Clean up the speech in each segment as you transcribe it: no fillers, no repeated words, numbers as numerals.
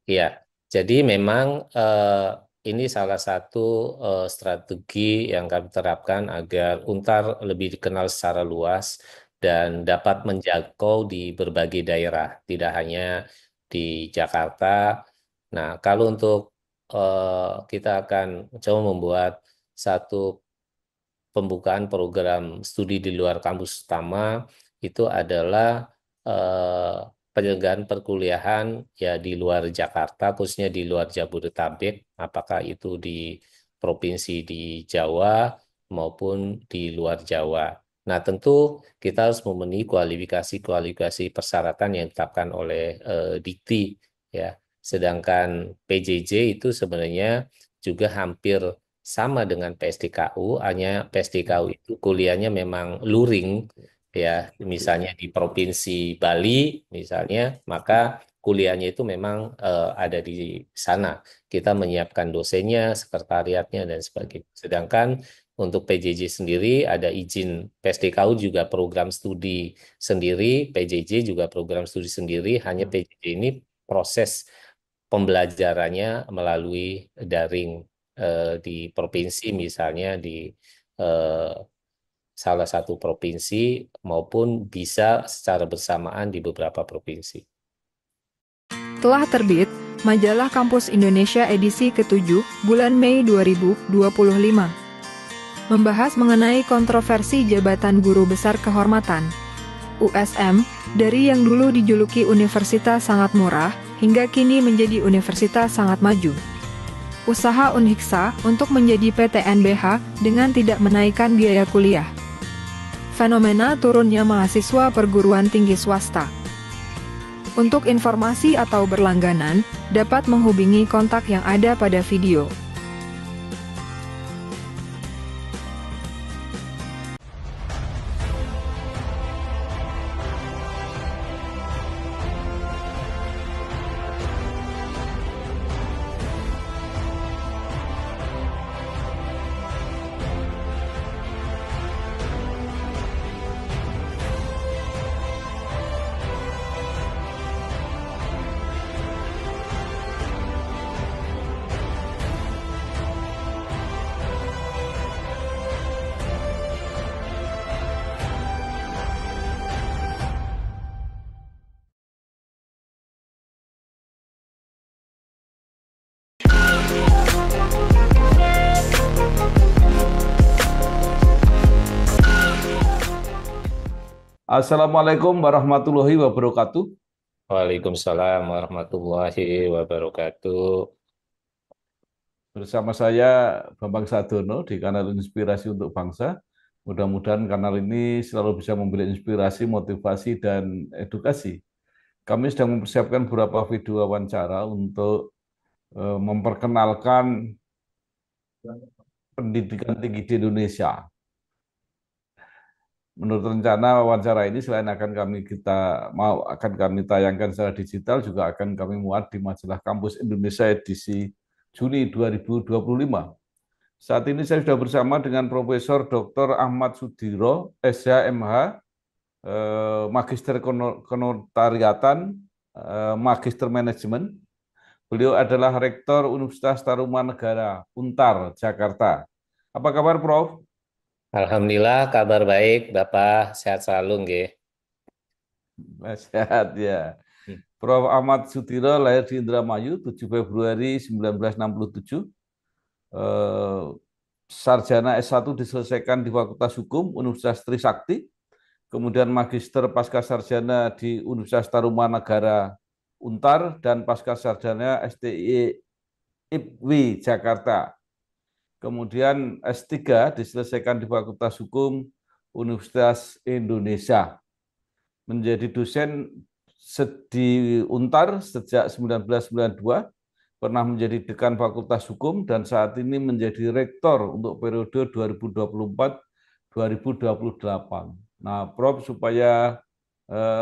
Iya, jadi memang ini salah satu strategi yang kami terapkan agar Untar lebih dikenal secara luas dan dapat menjangkau di berbagai daerah, tidak hanya di Jakarta. Nah, kalau untuk kita akan coba membuat satu pembukaan program studi di luar kampus utama itu adalah eh, penyelenggaraan perkuliahan ya di luar Jakarta, khususnya di luar Jabodetabek, apakah itu di provinsi di Jawa maupun di luar Jawa. Nah, tentu kita harus memenuhi kualifikasi-kualifikasi persyaratan yang ditetapkan oleh Dikti, ya. Sedangkan PJJ itu sebenarnya juga hampir sama dengan PSDKU, hanya PSDKU itu kuliahnya memang luring, ya. Misalnya di Provinsi Bali, misalnya, maka kuliahnya itu memang ada di sana. Kita menyiapkan dosennya, sekretariatnya, dan sebagainya. Sedangkan untuk PJJ sendiri ada izin PSDKU juga program studi sendiri, PJJ juga program studi sendiri, hanya PJJ ini proses pembelajarannya melalui daring di provinsi misalnya di eh, salah satu provinsi maupun bisa secara bersamaan di beberapa provinsi. Telah terbit Majalah Kampus Indonesia edisi ke-7 bulan Mei 2025. Membahas mengenai kontroversi jabatan guru besar kehormatan USM dari yang dulu dijuluki Universitas Sangat Murah hingga kini menjadi Universitas Sangat Maju. Usaha Unhiksa untuk menjadi PTNBH dengan tidak menaikkan biaya kuliah. Fenomena turunnya mahasiswa perguruan tinggi swasta. Untuk informasi atau berlangganan, dapat menghubungi kontak yang ada pada video. Assalamualaikum warahmatullahi wabarakatuh. Waalaikumsalam warahmatullahi wabarakatuh. Bersama saya Bambang Sadono di kanal Inspirasi untuk Bangsa. Mudah-mudahan kanal ini selalu bisa memberi inspirasi, motivasi, dan edukasi. Kami sedang mempersiapkan beberapa video wawancara untuk memperkenalkan pendidikan tinggi di Indonesia. Menurut rencana wawancara ini selain akan kami tayangkan secara digital juga akan kami muat di majalah Kampus Indonesia edisi Juni 2025. Saat ini saya sudah bersama dengan Profesor Dr. Ahmad Sudiro, SH.MH, Magister Kenotariatan, Magister Manajemen. Beliau adalah Rektor Universitas Tarumanegara, Untar, Jakarta. Apa kabar, Prof? Alhamdulillah kabar baik, Bapak sehat selalu nggih. Sehat ya. Prof. Ahmad Sudiro lahir di Indramayu 7 Februari 1967. Eh, Sarjana S1 diselesaikan di Fakultas Hukum Universitas Trisakti, kemudian Magister Pasca Sarjana di Universitas Tarumanagara Untar, dan Pasca Sarjana STI IPWI Jakarta. Kemudian S3 diselesaikan di Fakultas Hukum Universitas Indonesia. Menjadi dosen di Untar sejak 1992, pernah menjadi dekan Fakultas Hukum, dan saat ini menjadi rektor untuk periode 2024-2028. Nah, Prof, supaya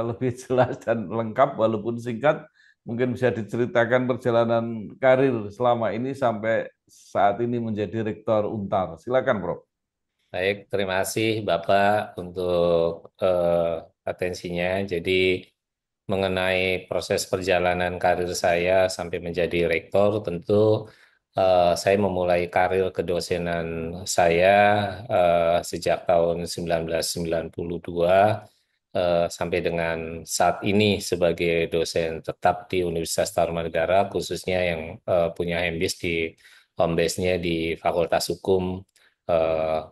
lebih jelas dan lengkap walaupun singkat, mungkin bisa diceritakan perjalanan karir selama ini sampai saat ini menjadi rektor Untar. Silakan, Prof. Baik, terima kasih Bapak untuk atensinya. Jadi mengenai proses perjalanan karir saya sampai menjadi rektor, tentu saya memulai karir kedosenan saya sejak tahun 1992 sampai dengan saat ini sebagai dosen tetap di Universitas Tarumanegara, khususnya yang punya home base di home base-nya di Fakultas Hukum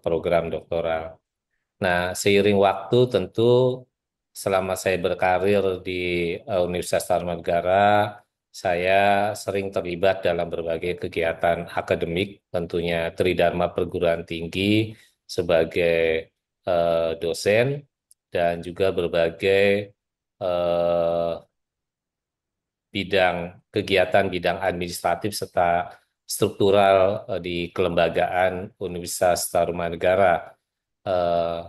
program doktoral. Nah, seiring waktu tentu selama saya berkarir di Universitas Tarumanegara, saya sering terlibat dalam berbagai kegiatan akademik, tentunya Tridharma Perguruan Tinggi sebagai dosen dan juga berbagai eh, bidang kegiatan bidang administratif serta struktural di kelembagaan Universitas Tarumanegara. Eh,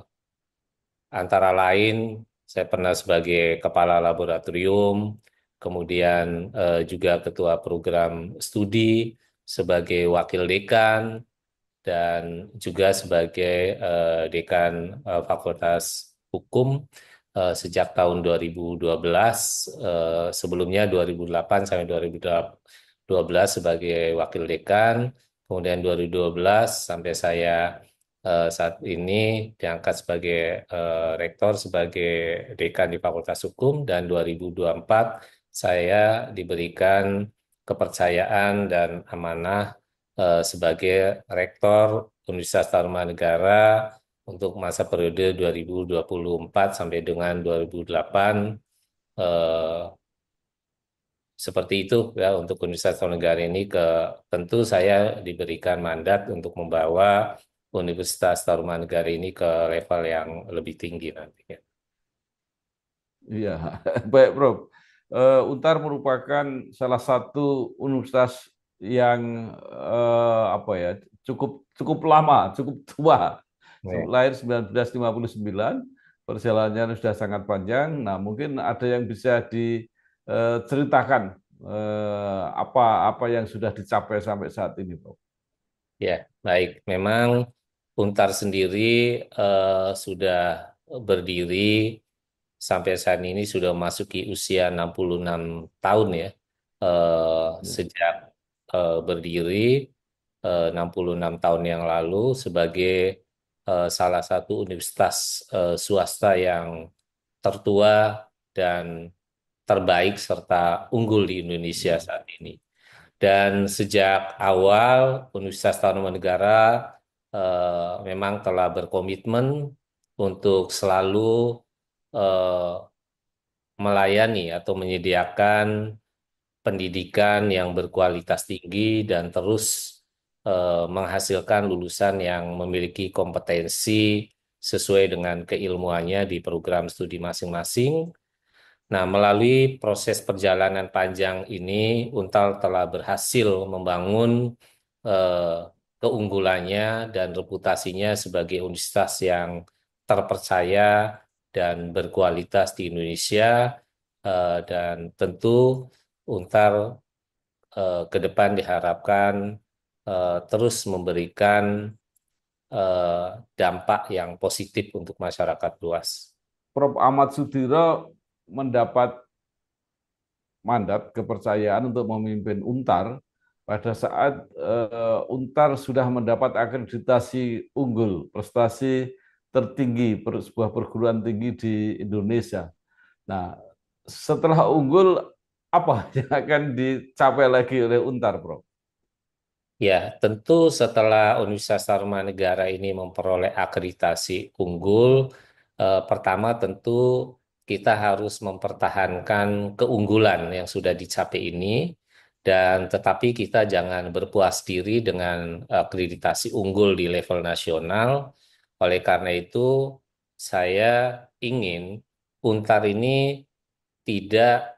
Antara lain, saya pernah sebagai kepala laboratorium, kemudian juga ketua program studi, sebagai wakil dekan, dan juga sebagai dekan Fakultas Hukum sejak tahun 2012, sebelumnya 2008 sampai 2012 sebagai wakil dekan, kemudian 2012 sampai saya saat ini diangkat sebagai rektor, sebagai dekan di Fakultas Hukum, dan 2024 saya diberikan kepercayaan dan amanah sebagai rektor Universitas Tarumanegara untuk masa periode 2024 sampai dengan 2008. eh, Seperti itu ya untuk Universitas Tarumanegara ini, tentu saya diberikan mandat untuk membawa Universitas Tarumanegara ini ke level yang lebih tinggi nantinya. Iya, baik Prof. Untar merupakan salah satu universitas yang apa ya cukup cukup lama, cukup tua. Ya. Lahir 1959, perjalanannya sudah sangat panjang. Nah, mungkin ada yang bisa diceritakan apa apa yang sudah dicapai sampai saat ini, Prof. Ya, baik. Memang Untar sendiri sudah berdiri sampai saat ini sudah memasuki usia 66 tahun ya. Ya. Sejak berdiri 66 tahun yang lalu sebagai salah satu universitas swasta yang tertua dan terbaik serta unggul di Indonesia Ya. saat ini. Dan sejak awal Universitas Tarumanegara memang telah berkomitmen untuk selalu eh, melayani atau menyediakan pendidikan yang berkualitas tinggi dan terus menghasilkan lulusan yang memiliki kompetensi sesuai dengan keilmuannya di program studi masing-masing. Nah, melalui proses perjalanan panjang ini, Untal telah berhasil membangun eh, keunggulannya dan reputasinya sebagai universitas yang terpercaya dan berkualitas di Indonesia. Dan tentu Untar ke depan diharapkan terus memberikan eh, dampak yang positif untuk masyarakat luas. Prof. Ahmad Sudiro mendapat mandat kepercayaan untuk memimpin Untar pada saat Untar sudah mendapat akreditasi unggul, prestasi tertinggi sebuah perguruan tinggi di Indonesia. Nah, setelah unggul apa yang akan dicapai lagi oleh Untar, Bro? Ya, tentu setelah Universitas Tarumanegara ini memperoleh akreditasi unggul, pertama tentu kita harus mempertahankan keunggulan yang sudah dicapai ini, dan tetapi kita jangan berpuas diri dengan akreditasi unggul di level nasional. Oleh karena itu, saya ingin Untar ini tidak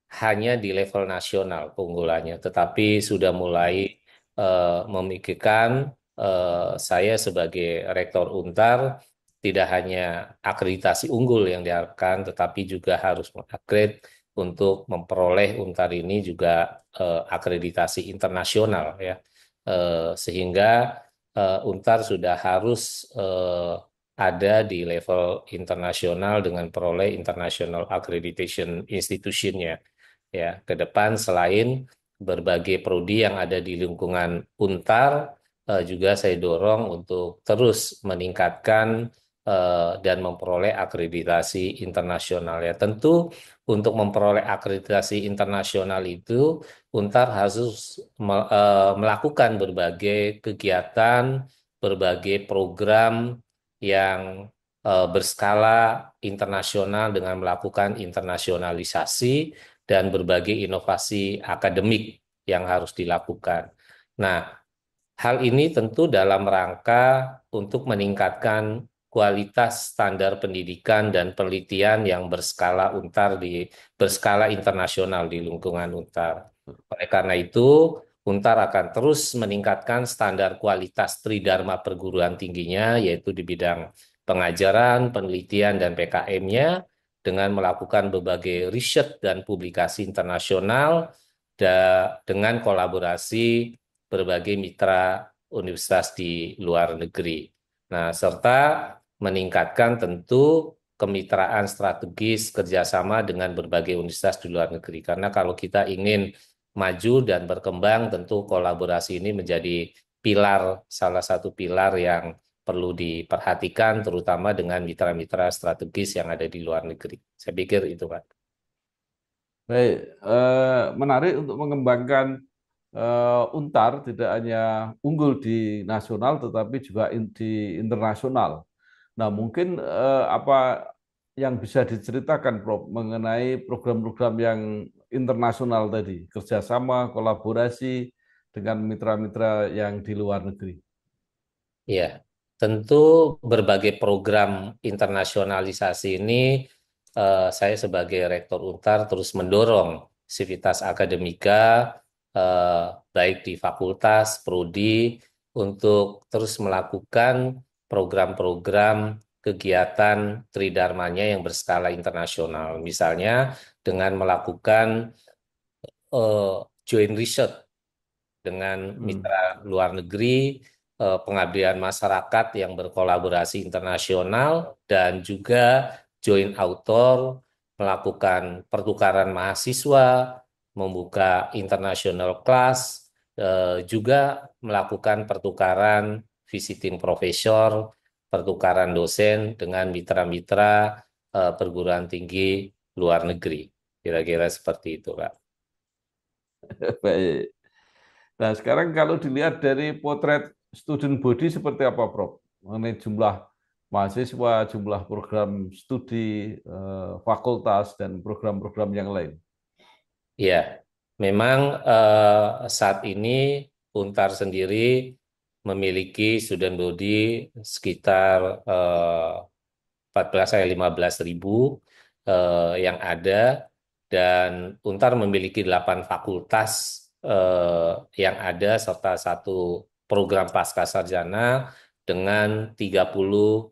hanya di level nasional keunggulannya, tetapi sudah mulai memikirkan saya sebagai Rektor Untar tidak hanya akreditasi unggul yang diharapkan, tetapi juga harus mengupgrade untuk memperoleh Untar ini juga akreditasi internasional ya. Sehingga Untar sudah harus ada di level internasional dengan peroleh International Accreditation Institution-nya. Ya, ke depan selain berbagai prodi yang ada di lingkungan Untar, juga saya dorong untuk terus meningkatkan dan memperoleh akreditasi internasional. Ya, tentu untuk memperoleh akreditasi internasional itu Untar harus melakukan berbagai kegiatan, berbagai program yang berskala internasional dengan melakukan internasionalisasi dan berbagai inovasi akademik yang harus dilakukan. Nah, hal ini tentu dalam rangka untuk meningkatkan kualitas standar pendidikan dan penelitian yang berskala internasional di lingkungan Untar. Oleh karena itu, Untar akan terus meningkatkan standar kualitas Tridharma perguruan tingginya, yaitu di bidang pengajaran, penelitian, dan PKM-nya, dengan melakukan berbagai riset dan publikasi internasional, dengan kolaborasi berbagai mitra universitas di luar negeri. Nah, serta meningkatkan tentu kemitraan strategis kerjasama dengan berbagai universitas di luar negeri. Karena kalau kita ingin maju dan berkembang, tentu kolaborasi ini menjadi salah satu pilar yang perlu diperhatikan, terutama dengan mitra-mitra strategis yang ada di luar negeri. Saya pikir itu, Pak. Baik, menarik untuk mengembangkan Untar tidak hanya unggul di nasional tetapi juga di internasional. Nah, mungkin apa yang bisa diceritakan, Prof, mengenai program-program yang internasional tadi, kerjasama, kolaborasi dengan mitra-mitra yang di luar negeri. Ya, tentu berbagai program internasionalisasi ini saya sebagai Rektor Untar terus mendorong sivitas akademika eh, baik di fakultas, prodi untuk terus melakukan program-program kegiatan tridharmanya yang berskala internasional. Misalnya dengan melakukan eh, joint research dengan Hmm. mitra luar negeri, pengabdian masyarakat yang berkolaborasi internasional, dan juga joint author melakukan pertukaran mahasiswa, membuka international class, juga melakukan pertukaran visiting professor, pertukaran dosen dengan mitra-mitra perguruan tinggi luar negeri. Kira-kira seperti itu, Pak. Baik. Nah, sekarang kalau dilihat dari potret student body seperti apa, Prof? Mengenai jumlah mahasiswa, jumlah program studi, fakultas, dan program-program yang lain. Ya, memang saat ini Untar sendiri memiliki student body sekitar 14 sampai 15 ribu yang ada, dan Untar memiliki 8 fakultas yang ada serta satu program pascasarjana dengan 32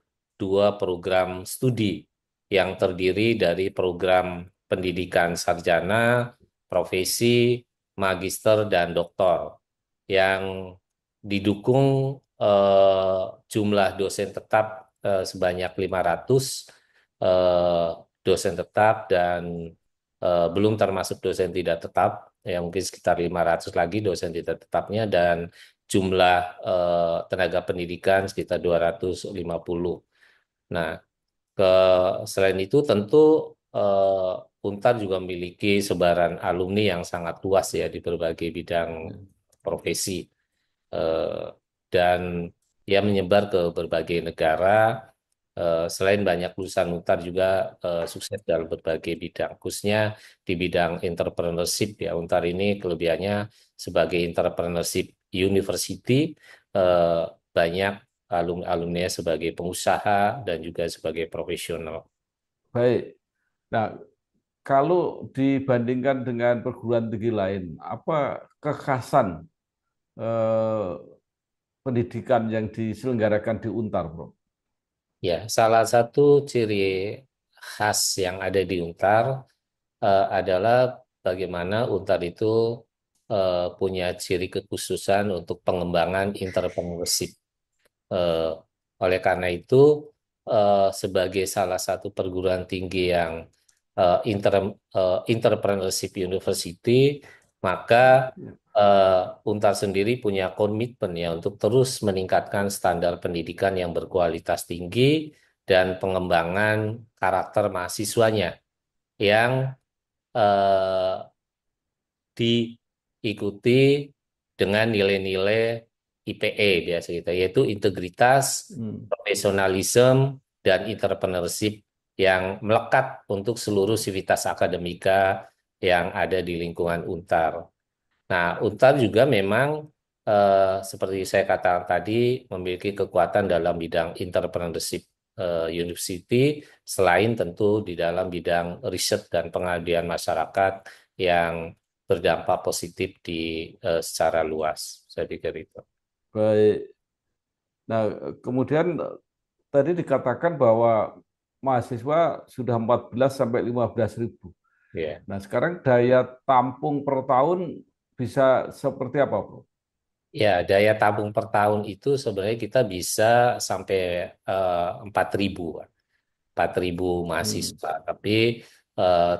program studi yang terdiri dari program pendidikan sarjana, profesi, magister, dan doktor yang didukung jumlah dosen tetap sebanyak 500 eh, dosen tetap, dan belum termasuk dosen tidak tetap yang mungkin sekitar 500 lagi dosen tidak tetapnya, dan jumlah tenaga pendidikan sekitar 250. Nah, ke selain itu tentu Untar juga memiliki sebaran alumni yang sangat luas ya di berbagai bidang profesi. Eh, dan ya menyebar ke berbagai negara. Selain banyak lulusan Untar juga sukses dalam berbagai bidang, khususnya di bidang entrepreneurship ya. Untar ini kelebihannya sebagai entrepreneurship university, eh, banyak alumni sebagai pengusaha dan juga sebagai profesional. Baik. Nah, kalau dibandingkan dengan perguruan tinggi lain, apa kekhasan eh, pendidikan yang diselenggarakan di Untar, Bro? Ya, salah satu ciri khas yang ada di Untar adalah bagaimana Untar itu punya ciri kekhususan untuk pengembangan entrepreneurship. Eh, oleh karena itu, sebagai salah satu perguruan tinggi yang entrepreneurship university, maka Ya. Untar sendiri punya komitmen ya untuk terus meningkatkan standar pendidikan yang berkualitas tinggi dan pengembangan karakter mahasiswanya yang eh, diikuti dengan nilai-nilai IPE biasa kita, yaitu integritas, Hmm. profesionalisme, dan entrepreneurship yang melekat untuk seluruh sivitas akademika yang ada di lingkungan Untar. Nah, Untar juga memang seperti saya katakan tadi memiliki kekuatan dalam bidang entrepreneurship university, selain tentu di dalam bidang riset dan pengabdian masyarakat yang berdampak positif di secara luas. Saya pikir itu. Baik. Nah, kemudian tadi dikatakan bahwa mahasiswa sudah 14 sampai 15 ribu. Ya. Nah, sekarang daya tampung per tahun bisa seperti apa, Bro? Ya, daya tabung per tahun itu sebenarnya kita bisa sampai 4.000. 4.000 Hmm. mahasiswa. Tapi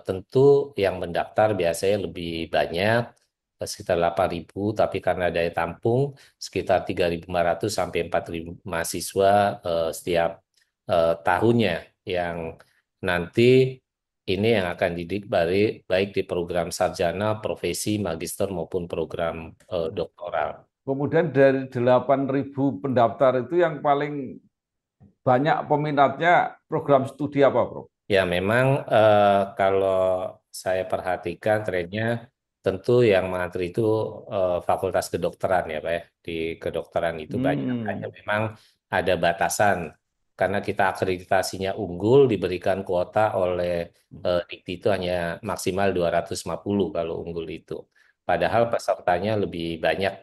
tentu yang mendaftar biasanya lebih banyak, sekitar 8.000, tapi karena daya tampung sekitar 3.500 sampai 4.000 mahasiswa setiap tahunnya yang nanti ini yang akan didik baik di program sarjana, profesi, magister maupun program doktoral. Kemudian dari 8.000 pendaftar itu yang paling banyak peminatnya program studi apa, Bro? Ya, memang kalau saya perhatikan trennya tentu yang mengantri itu Fakultas Kedokteran ya, Pak ya. Di kedokteran itu banyak. Hanya Hmm. memang ada batasan karena kita akreditasinya unggul diberikan kuota oleh Dikti itu hanya maksimal 250 kalau unggul itu. Padahal pesertanya lebih banyak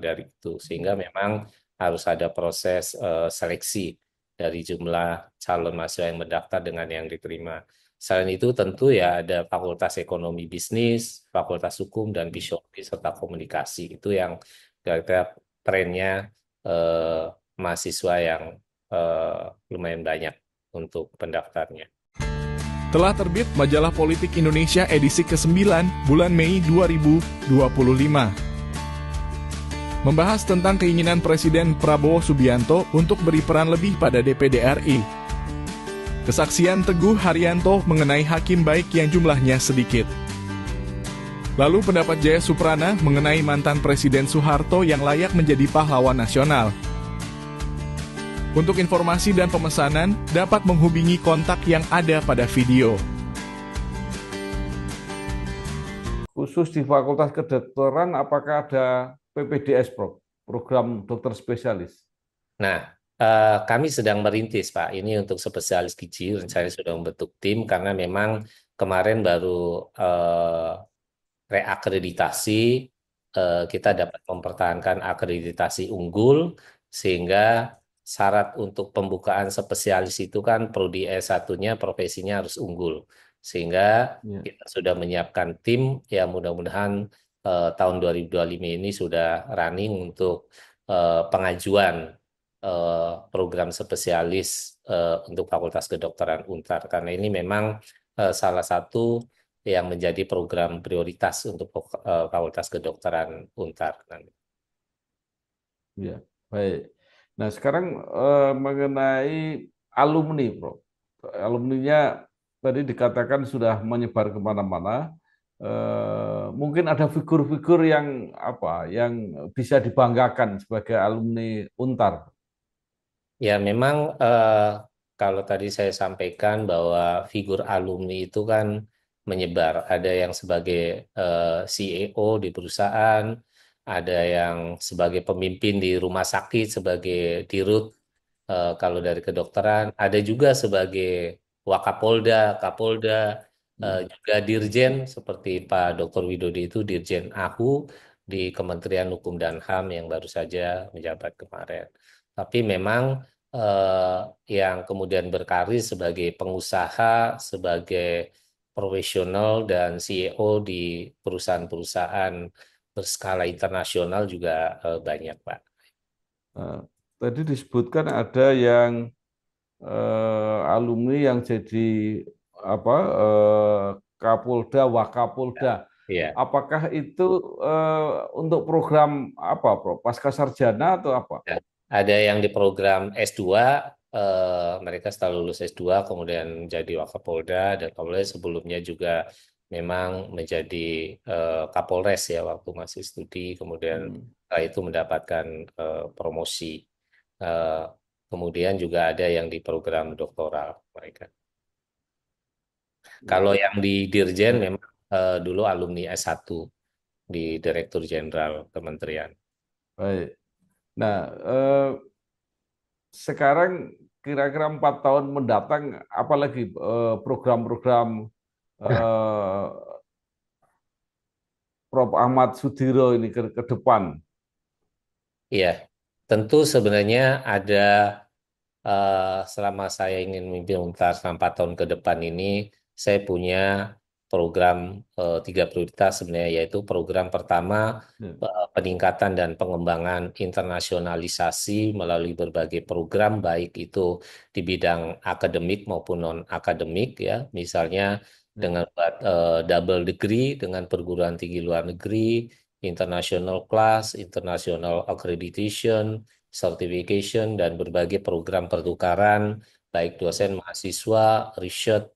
dari itu sehingga memang harus ada proses seleksi dari jumlah calon mahasiswa yang mendaftar dengan yang diterima. Selain itu tentu ya ada Fakultas Ekonomi Bisnis, Fakultas Hukum dan Psikologi serta Komunikasi. Itu yang kira-kira trennya mahasiswa yang lumayan banyak untuk pendaftarnya. Telah terbit Majalah Politik Indonesia edisi ke-9 bulan Mei 2025. Membahas tentang keinginan Presiden Prabowo Subianto untuk beri peran lebih pada DPD RI. Kesaksian Teguh Haryanto mengenai hakim baik yang jumlahnya sedikit. Lalu pendapat Jaya Suprana mengenai mantan Presiden Soeharto yang layak menjadi pahlawan nasional. Untuk informasi dan pemesanan, dapat menghubungi kontak yang ada pada video. Khusus di Fakultas Kedokteran, apakah ada PPDS, Bro? Program dokter spesialis? Nah, kami sedang merintis, Pak. Ini untuk spesialis gizi, rencana sudah membentuk tim karena memang kemarin baru reakreditasi, kita dapat mempertahankan akreditasi unggul, sehingga syarat untuk pembukaan spesialis itu kan prodi S1-nya profesinya harus unggul. Sehingga Ya. kita sudah menyiapkan tim, ya mudah-mudahan tahun 2025 ini sudah running untuk pengajuan program spesialis untuk Fakultas Kedokteran Untar. Karena ini memang salah satu yang menjadi program prioritas untuk Fakultas Kedokteran Untar. Ya, baik. Nah, sekarang mengenai alumni, Bro. Alumninya tadi dikatakan sudah menyebar kemana-mana. Mungkin ada figur-figur yang apa, yang bisa dibanggakan sebagai alumni Untar. Ya, memang kalau tadi saya sampaikan bahwa figur alumni itu kan menyebar. Ada yang sebagai CEO di perusahaan, ada yang sebagai pemimpin di rumah sakit, sebagai dirut kalau dari kedokteran, ada juga sebagai Wakapolda, Kapolda, Hmm. juga Dirjen seperti Pak Dr. Widodo itu Dirjen AHU di Kementerian Hukum dan HAM yang baru saja menjabat kemarin. Tapi memang eh, yang kemudian berkarir sebagai pengusaha, sebagai profesional dan CEO di perusahaan-perusahaan berskala internasional juga banyak, Pak. Tadi disebutkan ada yang alumni yang jadi apa Kapolda, Wakapolda. Iya. Apakah itu untuk program apa, Prof? Pasca sarjana atau apa? Ya. Ada yang di program S2, mereka setelah lulus S2 kemudian jadi Wakapolda, dan Kapolda sebelumnya juga memang menjadi Kapolres ya waktu masih studi, kemudian Hmm. setelah itu mendapatkan promosi. Eh, Kemudian juga ada yang di program doktoral mereka. Kalau Ya, yang di Dirjen ya, memang dulu alumni S1 di Direktur Jenderal Kementerian. baik. Nah, sekarang kira-kira 4 tahun mendatang, apalagi program-program eh, Prof. Ahmad Sudiro ini ke depan? Iya, tentu sebenarnya ada selama saya ingin mimpi untar selama 4 tahun ke depan ini, saya punya program tiga prioritas sebenarnya, yaitu program pertama Ya, peningkatan dan pengembangan internasionalisasi melalui berbagai program, baik itu di bidang akademik maupun non-akademik ya, misalnya ya, dengan buat double degree dengan perguruan tinggi luar negeri, international class, international accreditation, certification, dan berbagai program pertukaran, baik dosen, mahasiswa, riset,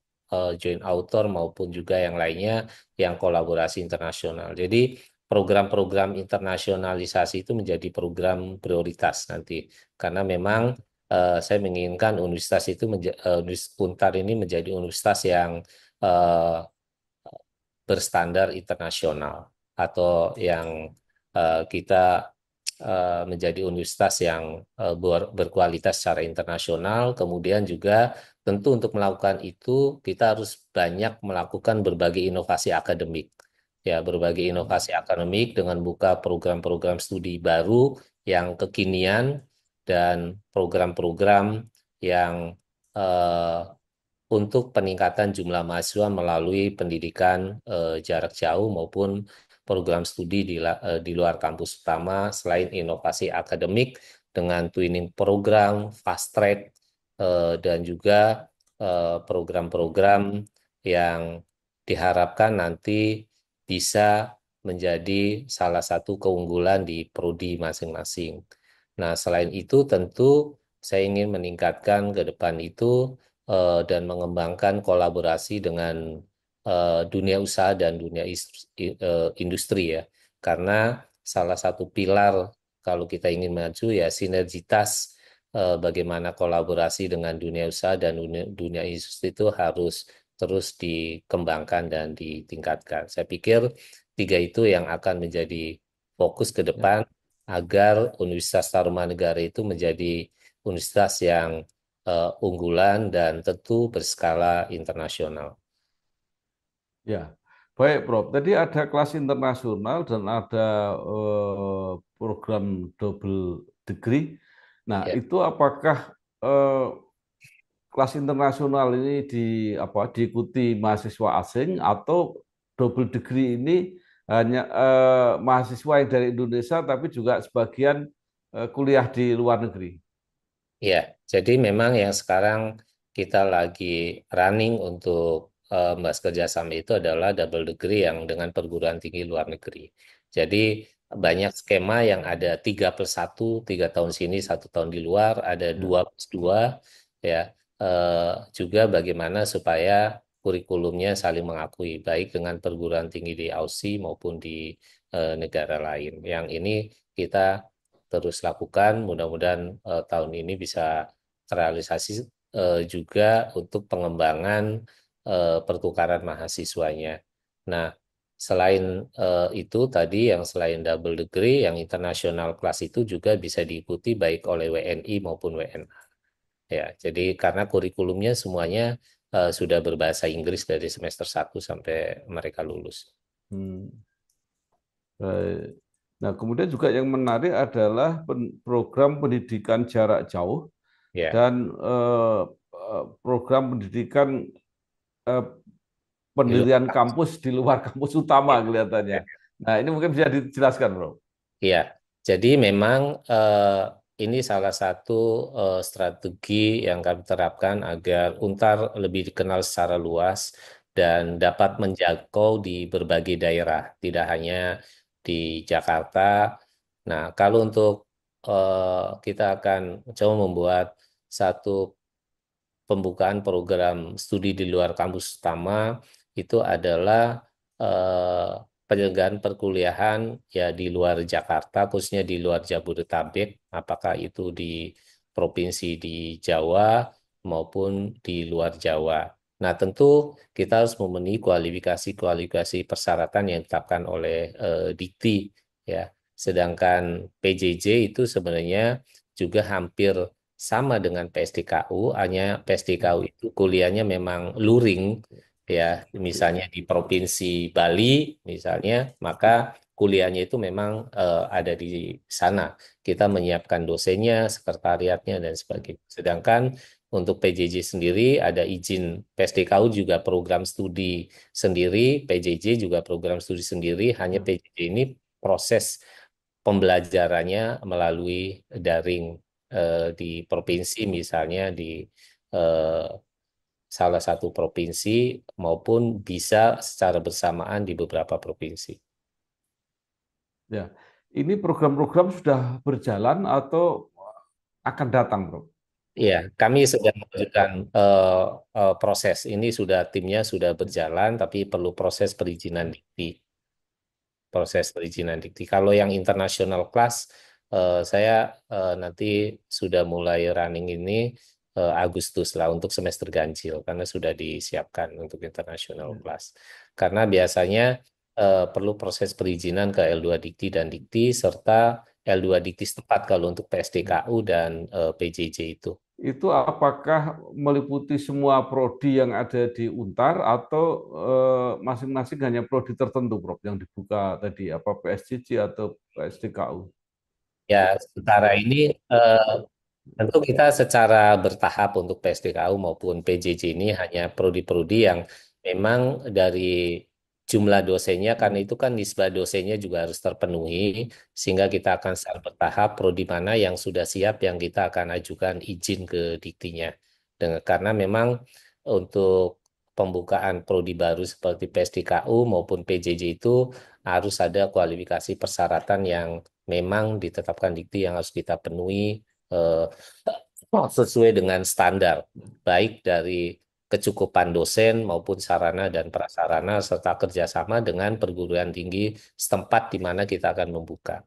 joint author, maupun juga yang lainnya yang kolaborasi internasional. Jadi program-program internasionalisasi itu menjadi program prioritas nanti, karena memang saya menginginkan universitas itu Untar ini menjadi universitas yang eh, berstandar internasional, atau yang kita menjadi universitas yang berkualitas secara internasional. Kemudian juga tentu untuk melakukan itu kita harus banyak melakukan berbagai inovasi akademik. Ya, berbagai inovasi akademik dengan buka program-program studi baru yang kekinian dan program-program yang eh, untuk peningkatan jumlah mahasiswa melalui pendidikan jarak jauh maupun program studi di luar kampus utama, selain inovasi akademik dengan twinning program, fast track, dan juga program-program yang diharapkan nanti bisa menjadi salah satu keunggulan di prodi masing-masing. Nah, selain itu tentu saya ingin meningkatkan ke depan itu dan mengembangkan kolaborasi dengan dunia usaha dan dunia industri ya. Karena salah satu pilar kalau kita ingin maju ya sinergitas, bagaimana kolaborasi dengan dunia usaha dan dunia industri itu harus terus dikembangkan dan ditingkatkan. Saya pikir tiga itu yang akan menjadi fokus ke ya, depan agar Universitas Tarumanegara itu menjadi universitas yang unggulan dan tentu berskala internasional. ya. Baik, Prof. Tadi ada kelas internasional dan ada program double degree. Nah, Ya, itu apakah eh, kelas internasional ini diikuti mahasiswa asing atau double degree ini hanya mahasiswa yang dari Indonesia tapi juga sebagian kuliah di luar negeri? ya. Jadi memang yang sekarang kita lagi running untuk membahas kerjasama itu adalah double degree yang dengan perguruan tinggi luar negeri. Jadi banyak skema yang ada 3+1, 3 tahun sini, 1 tahun di luar, ada Ya, 2+2, ya. Eh, Juga bagaimana supaya kurikulumnya saling mengakui, baik dengan perguruan tinggi di Aussie maupun di negara lain. Yang ini kita terus lakukan, mudah-mudahan tahun ini bisa terrealisasi juga untuk pengembangan pertukaran mahasiswanya. Nah, selain itu tadi yang selain double degree, yang international class itu juga bisa diikuti baik oleh WNI maupun WNA. Ya, jadi karena kurikulumnya semuanya sudah berbahasa Inggris dari semester 1 sampai mereka lulus. hmm, baik. Nah, kemudian juga yang menarik adalah program pendidikan jarak jauh Ya, dan program pendidikan eh, di luar pendirian kampus. kampus di luar kampus utama Ya. kelihatannya. Nah, ini mungkin bisa dijelaskan, Bro. Iya, jadi memang ini salah satu strategi yang kami terapkan agar Untar lebih dikenal secara luas dan dapat menjangkau di berbagai daerah, tidak hanya di Jakarta. Nah, kalau untuk kita akan coba membuat satu pembukaan program studi di luar kampus utama itu adalah eh, penyelenggaraan perkuliahan ya di luar Jakarta, khususnya di luar Jabodetabek, apakah itu di provinsi di Jawa maupun di luar Jawa. Nah, tentu kita harus memenuhi kualifikasi-kualifikasi persyaratan yang ditetapkan oleh Dikti ya. Sedangkan PJJ itu sebenarnya juga hampir sama dengan PSDKU, hanya PSDKU itu kuliahnya memang luring ya, misalnya di Provinsi Bali misalnya, maka kuliahnya itu memang ada di sana. Kita menyiapkan dosennya, sekretariatnya dan sebagainya. Sedangkan untuk PJJ sendiri ada izin PSDKU juga program studi sendiri, PJJ juga program studi sendiri, hanya PJJ ini proses pembelajarannya melalui daring di provinsi misalnya di eh, salah satu provinsi maupun bisa secara bersamaan di beberapa provinsi. Ya, ini program-program sudah berjalan atau akan datang, Bro? Iya, kami sedang mengajukan proses ini sudah timnya sudah berjalan, tapi perlu proses perizinan Dikti. Proses perizinan dikti. Kalau yang international class, saya nanti sudah mulai running ini Agustus lah untuk semester ganjil karena sudah disiapkan untuk international class. Karena biasanya perlu proses perizinan ke L2 Dikti dan Dikti serta L2 Dikti setempat kalau untuk PSDKU dan PJJ itu. Itu apakah meliputi semua prodi yang ada di Untar atau masing-masing hanya prodi tertentu, Prof, yang dibuka tadi, apa PSJJ atau PSDKU? Ya, sementara ini eh, tentu kita secara bertahap untuk PSDKU maupun PJJ ini hanya prodi-prodi yang memang dari jumlah dosennya, karena itu kan nisbah dosennya juga harus terpenuhi, sehingga kita akan secara bertahap prodi mana yang sudah siap yang kita akan ajukan izin ke diktinya. Karena memang untuk pembukaan prodi baru seperti PSDKU maupun PJJ itu harus ada kualifikasi persyaratan yang memang ditetapkan dikti yang harus kita penuhi eh, sesuai dengan standar, baik dari kecukupan dosen maupun sarana dan prasarana serta kerjasama dengan perguruan tinggi setempat di mana kita akan membuka.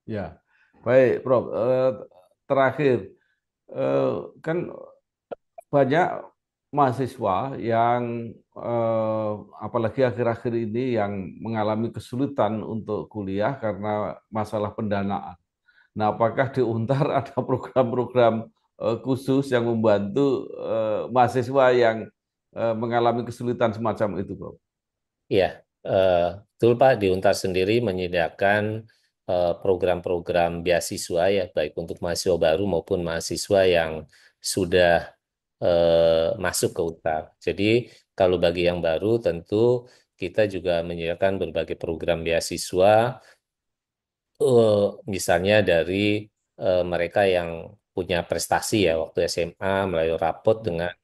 Ya, baik, Prof. Terakhir, kan banyak mahasiswa yang apalagi akhir-akhir ini yang mengalami kesulitan untuk kuliah karena masalah pendanaan. Nah, apakah di Untar ada program-program khusus yang membantu mahasiswa yang mengalami kesulitan semacam itu, Bro? Ya, eh, betul Pak, di Untar sendiri menyediakan program-program beasiswa ya, baik untuk mahasiswa baru maupun mahasiswa yang sudah masuk ke Untar. Jadi kalau bagi yang baru tentu kita juga menyediakan berbagai program beasiswa, eh, misalnya dari mereka yang punya prestasi ya waktu SMA melalui rapot dengan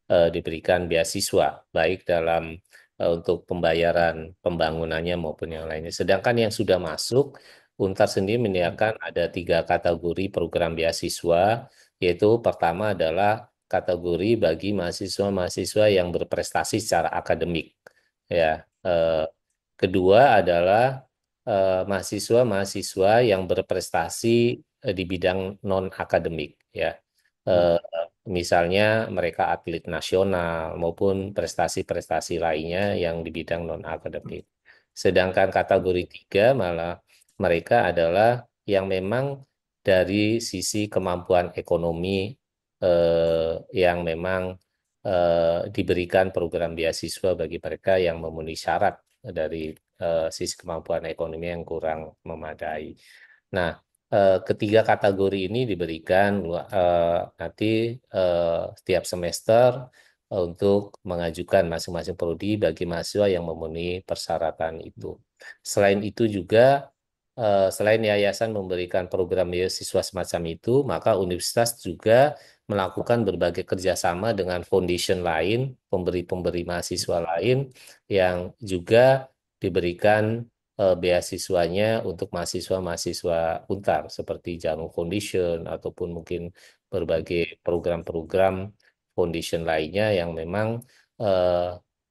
diberikan beasiswa baik dalam untuk pembayaran pembangunannya maupun yang lainnya. Sedangkan yang sudah masuk, Untar sendiri menyediakan ada 3 kategori program beasiswa, yaitu pertama adalah kategori bagi mahasiswa-mahasiswa yang berprestasi secara akademik. Ya, kedua adalah mahasiswa-mahasiswa yang berprestasi di bidang non akademik. Ya, Ya. Eh, misalnya mereka atlet nasional maupun prestasi-prestasi lainnya yang di bidang non-akademik. Sedangkan kategori 3 malah mereka adalah yang memang dari sisi kemampuan ekonomi yang memang diberikan program beasiswa bagi mereka yang memenuhi syarat dari sisi kemampuan ekonomi yang kurang memadai. Nah, ketiga kategori ini diberikan nanti setiap semester untuk mengajukan masing-masing prodi bagi mahasiswa yang memenuhi persyaratan itu. Selain itu juga selain yayasan memberikan program beasiswa semacam itu, maka universitas juga melakukan berbagai kerjasama dengan foundation lain, pemberi-pemberi mahasiswa lain yang juga diberikan beasiswanya untuk mahasiswa-mahasiswa Untar seperti Jarum Foundation ataupun mungkin berbagai program-program foundation lainnya yang memang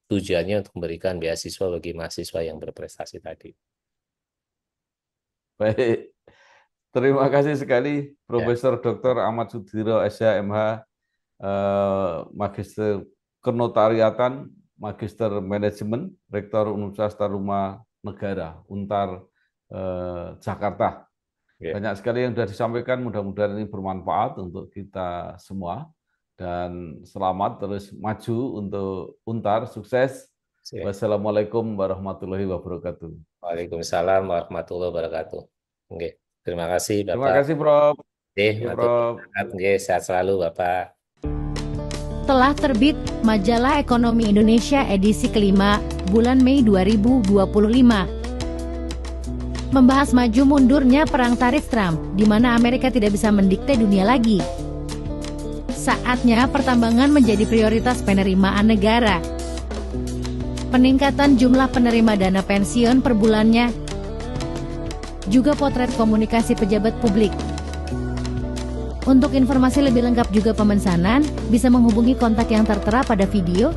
tujuannya untuk memberikan beasiswa bagi mahasiswa yang berprestasi tadi. Baik, terima kasih sekali Ya, Profesor Dr. Ahmad Sudiro, SH.MH, Magister Kenotariatan, Magister Manajemen, Rektor Universitas Taruman Negara, Untar Jakarta. ya. Banyak sekali yang sudah disampaikan, mudah-mudahan ini bermanfaat untuk kita semua. Dan selamat terus maju untuk Untar, sukses. Ya. Wassalamualaikum warahmatullahi wabarakatuh. Waalaikumsalam warahmatullahi wabarakatuh. Oke, terima kasih Terima Bapak. kasih, Prof. Oke, Ya, matur Prof. nuwun. Oke, sehat selalu Bapak. Telah terbit Majalah Ekonomi Indonesia edisi kelima bulan Mei 2025. Membahas maju mundurnya perang tarif Trump, di mana Amerika tidak bisa mendikte dunia lagi. Saatnya pertambangan menjadi prioritas penerimaan negara. Peningkatan jumlah penerima dana pensiun per bulannya. Juga potret komunikasi pejabat publik. Untuk informasi lebih lengkap juga pemesanan, bisa menghubungi kontak yang tertera pada video